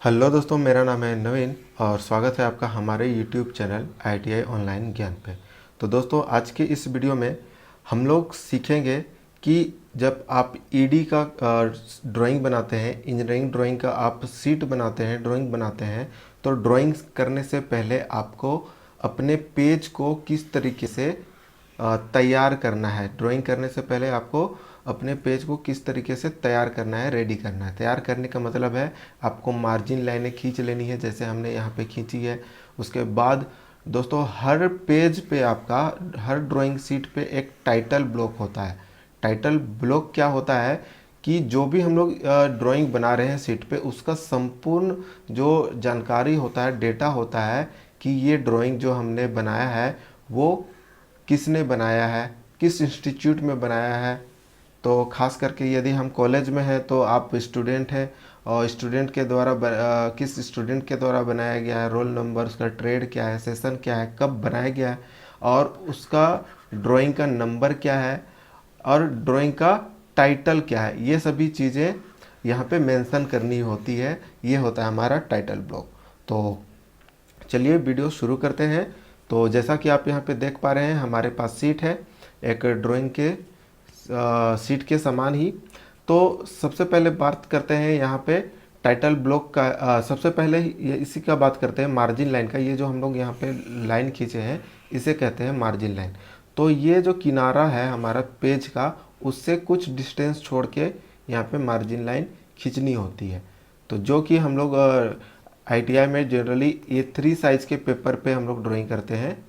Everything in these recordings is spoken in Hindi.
हेलो दोस्तों, मेरा नाम है नवीन और स्वागत है आपका हमारे यूट्यूब चैनल ITI ऑनलाइन ज्ञान पे। तो दोस्तों, आज के इस वीडियो में हम लोग सीखेंगे कि जब आप ईडी का ड्राइंग बनाते हैं, इंजीनियरिंग ड्राइंग का आप शीट बनाते हैं, ड्राइंग बनाते हैं, तो ड्राइंग करने से पहले आपको अपने पेज को किस तरीके से तैयार करना है। ड्राइंग करने से पहले आपको अपने पेज को किस तरीके से तैयार करना है, रेडी करना है। तैयार करने का मतलब है आपको मार्जिन लाइनें खींच लेनी है, जैसे हमने यहाँ पे खींची है। उसके बाद दोस्तों, हर पेज पे आपका, हर ड्राइंग शीट पे एक टाइटल ब्लॉक होता है। टाइटल ब्लॉक क्या होता है कि जो भी हम लोग ड्राइंग बना रहे हैं शीट पे, उसका संपूर्ण जो जानकारी होता है, डेटा होता है कि ये ड्राइंग जो हमने बनाया है वो किसने बनाया है, किस इंस्टीट्यूट में बनाया है। तो खास करके यदि हम कॉलेज में हैं तो आप स्टूडेंट हैं और स्टूडेंट के द्वारा किस स्टूडेंट के द्वारा बनाया गया है, रोल नंबर, उसका ट्रेड क्या है, सेशन क्या है, कब बनाया गया है, और उसका ड्राइंग का नंबर क्या है, और ड्राइंग का टाइटल क्या है। ये सभी चीज़ें यहाँ पे मेंशन करनी होती है। ये होता है हमारा टाइटल ब्लॉक। तो चलिए वीडियो शुरू करते हैं। तो जैसा कि आप यहाँ पे देख पा रहे हैं, हमारे पास सीट है, एक ड्राइंग के सीट के समान ही। तो सबसे पहले बात करते हैं यहाँ पे टाइटल ब्लॉक का। सबसे पहले इसी का बात करते हैं, मार्जिन लाइन का। ये जो हम लोग यहाँ पे लाइन खींचे हैं, इसे कहते हैं मार्जिन लाइन। तो ये जो किनारा है हमारा पेज का, उससे कुछ डिस्टेंस छोड़ के यहाँ पे मार्जिन लाइन खींचनी होती है। तो जो कि हम लोग ITI में जनरली A3 साइज़ के पेपर पे हम लोग ड्राइंग करते हैं,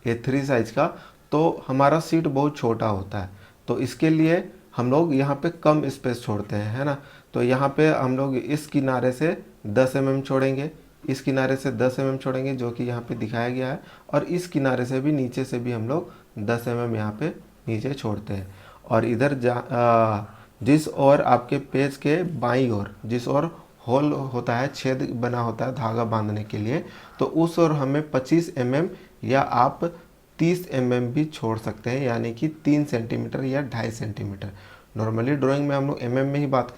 A3 साइज़ का। तो हमारा सीट बहुत छोटा होता है, तो इसके लिए हम लोग यहाँ पे कम स्पेस छोड़ते हैं, है ना। तो यहाँ पे हम लोग इस किनारे से 10 mm छोड़ेंगे, इस किनारे से 10 mm छोड़ेंगे, जो कि यहाँ पे दिखाया गया है, और इस किनारे से भी, नीचे से भी हम लोग 10 mm यहाँ पे नीचे छोड़ते हैं। और इधर जिस ओर आपके पेज के बाईं ओर, जिस ओर होल होता है, छेद बना होता है धागा बांधने के लिए, तो उस ओर हमें 25 mm या आप 30 mm भी छोड़ सकते हैं, यानी कि 3 सेंटीमीटर या 2.5 सेंटीमीटर। नॉर्मली ड्राइंग में हम लोग mm में ही बात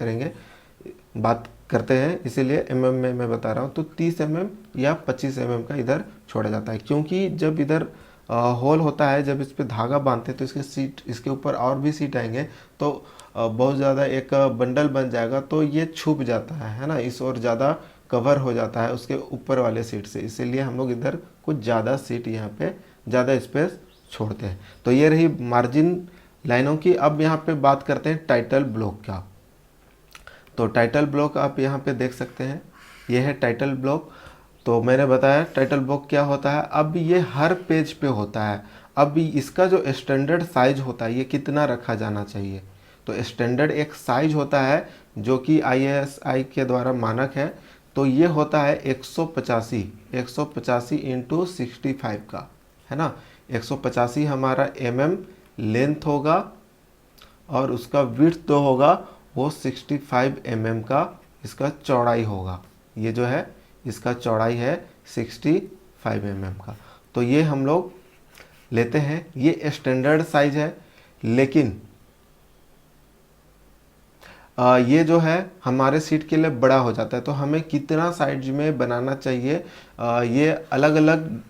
करते हैं, इसीलिए mm में मैं बता रहा हूँ। तो 30 mm या 25 mm का इधर छोड़ा जाता है, क्योंकि जब इधर होल होता है, जब इस पर धागा बांधते हैं तो इसके ऊपर और भी सीट आएंगे, तो बहुत ज़्यादा एक बंडल बन जाएगा, तो ये छुप जाता है ना, इस ओर ज़्यादा कवर हो जाता है उसके ऊपर वाले सीट से। इसीलिए हम लोग इधर कुछ ज़्यादा सीट, यहाँ पे ज़्यादा स्पेस छोड़ते हैं। तो ये रही मार्जिन लाइनों की। अब यहाँ पे बात करते हैं टाइटल ब्लॉक का। तो टाइटल ब्लॉक आप यहाँ पे देख सकते हैं, ये है टाइटल ब्लॉक। तो मैंने बताया टाइटल ब्लॉक क्या होता है। अब ये हर पेज पे होता है। अब इसका जो स्टैंडर्ड साइज होता है, ये कितना रखा जाना चाहिए। तो स्टैंडर्ड एक साइज होता है जो कि ISI के द्वारा मानक है। तो ये होता है 185 इंटू 65 का, है ना। 185 हमारा mm लेंथ होगा, और उसका विड्थ जो होगा वो 65 mm का इसका चौड़ाई होगा। ये जो है इसका चौड़ाई है 65 mm का। तो ये हम लोग लेते हैं, ये स्टैंडर्ड साइज है। लेकिन ये जो है हमारे सीट के लिए बड़ा हो जाता है, तो हमें कितना साइज में बनाना चाहिए, ये अलग अलग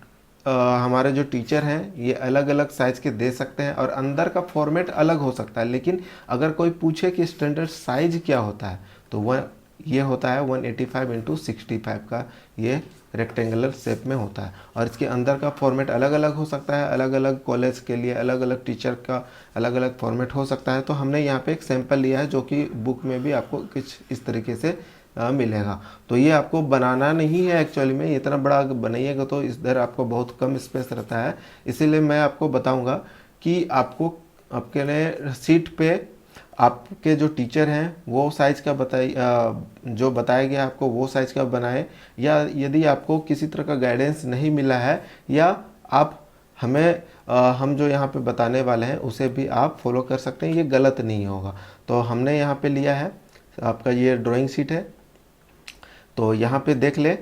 हमारे जो टीचर हैं ये अलग अलग साइज़ के दे सकते हैं, और अंदर का फॉर्मेट अलग हो सकता है। लेकिन अगर कोई पूछे कि स्टैंडर्ड साइज क्या होता है, तो वह ये होता है 185 इंटू 65 का, ये रेक्टेंगुलर शेप में होता है। और इसके अंदर का फॉर्मेट अलग अलग हो सकता है, अलग अलग कॉलेज के लिए अलग अलग टीचर का अलग अलग फॉर्मेट हो सकता है। तो हमने यहाँ पे एक सैंपल लिया है, जो कि बुक में भी आपको कुछ इस तरीके से मिलेगा। तो ये आपको बनाना नहीं है एक्चुअली में, इतना बड़ा बनाइएगा तो इधर आपको बहुत कम स्पेस रहता है। इसीलिए मैं आपको बताऊंगा कि आपको आपके सीट पे आपके जो टीचर हैं वो साइज़ का जो बताया गया आपको वो साइज़ का बनाएं। या यदि आपको किसी तरह का गाइडेंस नहीं मिला है, या आप हम जो यहाँ पे बताने वाले हैं उसे भी आप फॉलो कर सकते हैं, ये गलत नहीं होगा। तो हमने यहाँ पे लिया है आपका ये ड्राइंग शीट है। तो यहाँ पे देख ले,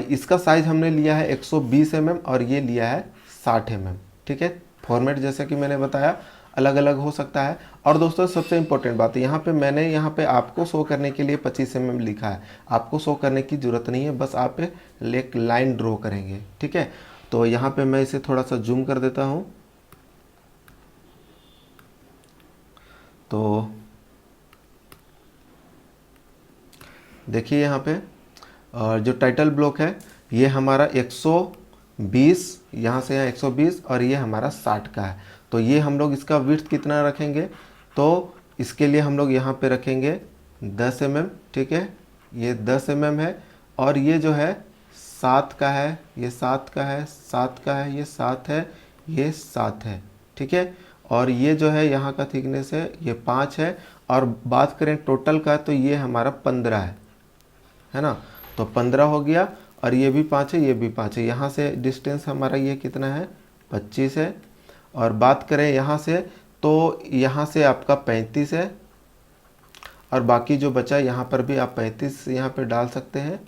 इसका साइज़ हमने लिया है 120 mm और ये लिया है 60 mm। ठीक है, फॉर्मेट जैसा कि मैंने बताया अलग अलग हो सकता है। और दोस्तों सबसे इम्पोर्टेंट बात है, यहाँ पे मैंने यहाँ पे आपको शो करने के लिए 25 mm लिखा है, आपको शो करने की ज़रूरत नहीं है, बस आप एक लाइन ड्रॉ करेंगे, ठीक है। तो यहाँ पे मैं इसे थोड़ा सा जूम कर देता हूँ। तो देखिए यहाँ पे जो टाइटल ब्लॉक है ये हमारा 120, यहाँ से यहाँ 120 और ये हमारा 60 का है। तो ये हम लोग इसका विड्थ कितना रखेंगे, तो इसके लिए हम लोग यहाँ पे रखेंगे 10 mm, ठीक है। ये 10 mm है और ये जो है 7 का है, ये 7 का है, 7 का है, ये 7 है, ये 7 है, ठीक है। और ये जो है यहाँ का थिकनेस है ये 5 है। और बात करें टोटल का तो ये हमारा 15 है ना। तो 15 हो गया और ये भी 5 है, ये भी 5 है। यहाँ से डिस्टेंस हमारा ये कितना है, 25 है। और बात करें यहाँ से तो यहाँ से आपका 35 है और बाकी जो बचा यहाँ पर भी आप 35 यहाँ पे डाल सकते हैं।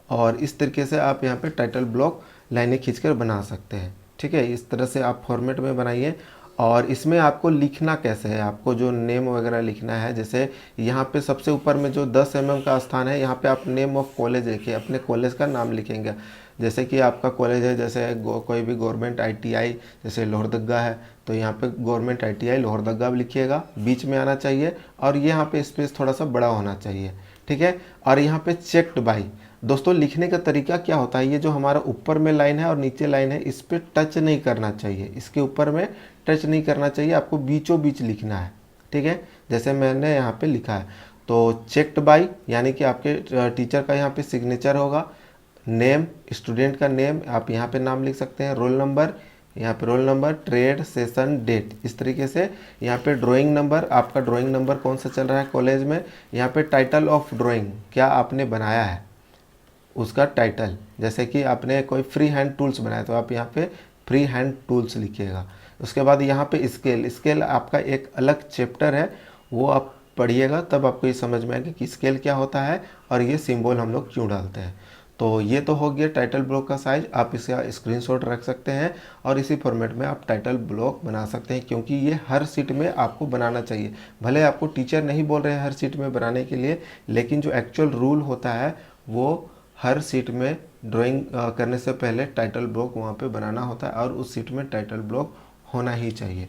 और इस तरीके से आप यहाँ पे टाइटल ब्लॉक लाइनें खींचकर बना सकते हैं, ठीक है। इस तरह से आप फॉर्मेट में बनाइए। और इसमें आपको लिखना कैसे है, आपको जो नेम वगैरह लिखना है, जैसे यहाँ पे सबसे ऊपर में जो 10 mm का स्थान है यहाँ पे आप नेम ऑफ कॉलेज लिखिए, अपने कॉलेज का नाम लिखेंगे। जैसे कि आपका कॉलेज है, जैसे कोई भी गवर्नमेंट ITI जैसे लोहरदगा है तो यहाँ पे गवर्नमेंट ITI लोहरदगा लिखिएगा, बीच में आना चाहिए और ये यहाँ पे स्पेस थोड़ा सा बड़ा होना चाहिए, ठीक है। और यहाँ पे चेक्ड बाई, दोस्तों लिखने का तरीका क्या होता है, ये जो हमारा ऊपर में लाइन है और नीचे लाइन है इस पर टच नहीं करना चाहिए, इसके ऊपर में टच नहीं करना चाहिए, आपको बीचों बीच लिखना है, ठीक है। जैसे मैंने यहाँ पे लिखा है तो चेक्ड बाई यानी कि आपके टीचर का यहाँ पे सिग्नेचर होगा, नेम स्टूडेंट का नेम आप यहाँ पे नाम लिख सकते हैं, रोल नंबर यहाँ पे roll number, trade, session, date, इस तरीके से। यहाँ पे ड्राइंग नंबर, आपका ड्राइंग नंबर कौन सा चल रहा है कॉलेज में। यहाँ पे टाइटल ऑफ ड्राइंग, क्या आपने बनाया है उसका टाइटल, जैसे कि आपने कोई फ्री हैंड टूल्स बनाया तो आप यहाँ पे फ्री हैंड टूल्स लिखिएगा। उसके बाद यहाँ पे स्केल, स्केल आपका एक अलग चैप्टर है, वो आप पढ़िएगा तब आपको ये समझ में आएगा कि स्केल क्या होता है और ये सिंबल हम लोग क्यों डालते हैं। तो ये तो हो गया टाइटल ब्लॉक का साइज, आप इसका स्क्रीनशॉट रख सकते हैं और इसी फॉर्मेट में आप टाइटल ब्लॉक बना सकते हैं, क्योंकि ये हर सीट में आपको बनाना चाहिए। भले आपको टीचर नहीं बोल रहे हैं हर सीट में बनाने के लिए, लेकिन जो एक्चुअल रूल होता है वो हर सीट में ड्राइंग करने से पहले टाइटल ब्लॉक वहाँ पे बनाना होता है और उस सीट में टाइटल ब्लॉक होना ही चाहिए।